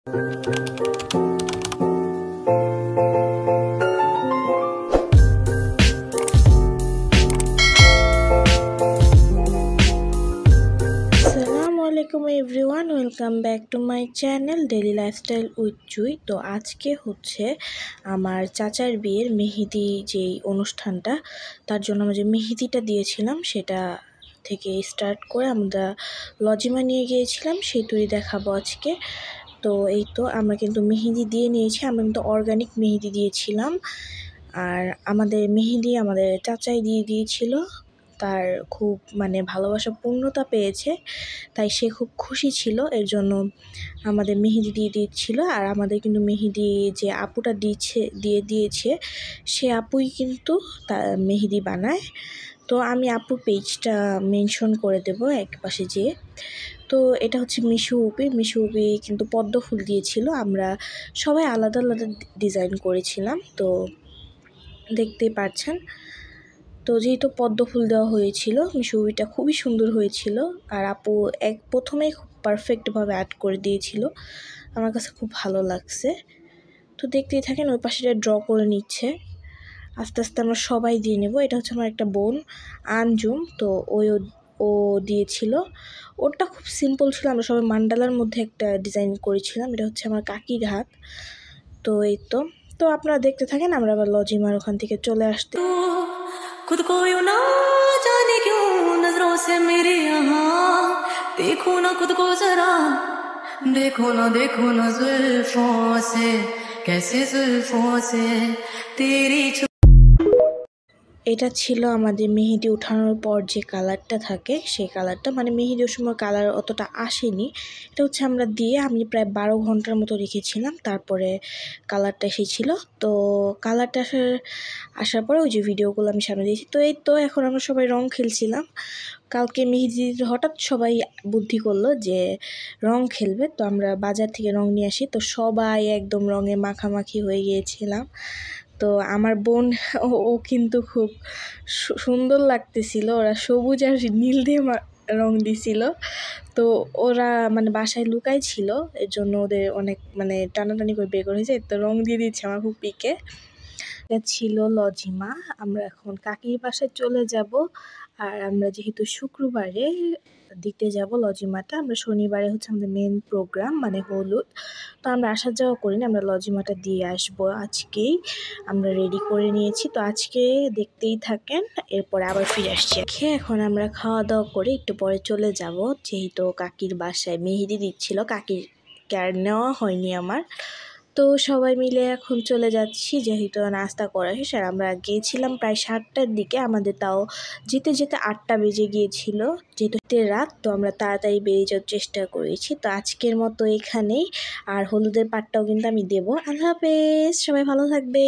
আসসালামু everyone, welcome back to my channel daily lifestyle with Jui. তো আজকে হচ্ছে আমার চাচার বিয়ের মেহেদি যেই অনুষ্ঠানটা, তার জন্য আমরা যে মেহেদিটা দিয়েছিলাম সেটা থেকে স্টার্ট করে আমরা লজিমা নিয়ে গিয়েছিলাম, সেইটুই দেখাবো আজকে। তো এই তো আমরা কিন্তু মেহেদি দিয়ে নিয়েছি, আমরা কিন্তু অর্গানিক মেহেদি দিয়েছিলাম। আর আমাদের মেহেদি আমাদের চাচাই দিয়ে দিয়েছিল। তার খুব ভালোবাসা পূর্ণতা পেয়েছে, তাই সে খুব খুশি ছিল, এর জন্য আমাদের মেহেদি দিয়ে দিচ্ছিল। আর আমাদের কিন্তু মেহেদি যে আপুটা দিয়ে দিয়েছে সে আপুই কিন্তু তার মেহেদি বানায়। তো আমি আপুর পেজটা মেনশন করে দেবো এক পাশে যেয়ে। তো এটা হচ্ছে মিশু উপি কিন্তু পদ্ম ফুল দিয়েছিল, আমরা সবাই আলাদা আলাদা ডিজাইন করেছিলাম, তো দেখতেই পাচ্ছেন। তো যেহেতু পদ্ম ফুল দেওয়া হয়েছিল, মিশুবিটা খুবই সুন্দর হয়েছিল। আর আপু প্রথমেই খুব পারফেক্টভাবে অ্যাড করে দিয়েছিল, আমার কাছে খুব ভালো লাগছে। তো দেখতেই থাকেন, ওই পাশেটা ড্র করে নিচ্ছে, আস্তে আস্তে আমরা সবাই দিয়ে নেব। এটা হচ্ছে আমার একটা বোন আঞ্জুম, তো ও দিয়েছিল। ওটা খুব সিম্পল ছিল, আমরা সবাই মান্ডালার মধ্যে একটা ডিজাইন করেছিলাম। এটা হচ্ছে আমার কাকির হাত। তো এই তো আপনারা দেখতে থাকেন, আমরা আবার লজিমার ওখান থেকে চলে আসতে। खुद को यूं ना जाने क्यों नजरों से मेरे यहाँ देखो ना खुद को जरा देखो ना जुल्फों से कैसे जुल्फों से तेरी। এটা ছিল আমাদের মেহেদি উঠানোর পর যে কালারটা থাকে, সেই কালারটা মেহেদির সময় কালার অতটা আসেনি। এটা হচ্ছে আমরা দিয়ে আমি প্রায় 12 ঘন্টার মতো রেখেছিলাম, তারপরে কালারটা এসেছিল। তো কালারটা আসার পরে ওই যে ভিডিওগুলো আমি সামনে দিয়েছি। তো এই তো এখন আমরা সবাই রং খেলছিলাম। কালকে মেহেদি হঠাৎ সবাই বুদ্ধি করলো যে রং খেলবে, তো আমরা বাজার থেকে রং নিয়ে আসি। তো সবাই একদম রঙে মাখামাখি হয়ে গিয়েছিলাম। তো আমার বোন ও কিন্তু খুব সুন্দর লাগতেছিল, ওরা সবুজ আর নীল দিয়ে রং দিছিল। তো ওরা বাসায় লুকাই ছিল, এর জন্য ওদের অনেক টানাটানি করে বের করে হয়েছে। তো রং দিয়ে দিচ্ছে আমার খুব পিকে। এটা ছিল লজিমা। আমরা এখন কাকির বাসায় চলে যাব। আর আমরা যেহেতু শুক্রবারে দিতে যাব লজিমাটা, আমরা শনিবারে হচ্ছে আমাদের মেন প্রোগ্রাম হলুদ, তো আমরা আসা যাওয়া করি না, আমরা লজিমাটা দিয়ে আসবো আজকেই। আমরা রেডি করে নিয়েছি, তো আজকে দেখতেই থাকেন, এরপরে আবার ফিরে আসছি। এখন আমরা খাওয়া দাওয়া করে একটু পরে চলে যাব, যেহেতু কাকির বাসায় মেহেদি দিচ্ছিল, কাকির কেয়ার নেওয়া হয়নি আমার। তো সবাই মিলে এখন চলে যাচ্ছি, যেহেতু নাস্তা করা শেষ। আর আমরা গিয়েছিলাম প্রায় 7টার দিকে, আমাদের তাও যেতে যেতে 8টা বেজে গিয়েছিল, যেহেতু রাত। তো আমরা তাড়াতাড়ি বেরিয়ে যাওয়ার চেষ্টা করেছি। তো আজকের মতো এখানেই, আর হলুদের পাটটাও কিন্তু আমি দেবো। আল্লাহ হাফেজ, সবাই ভালো থাকবে।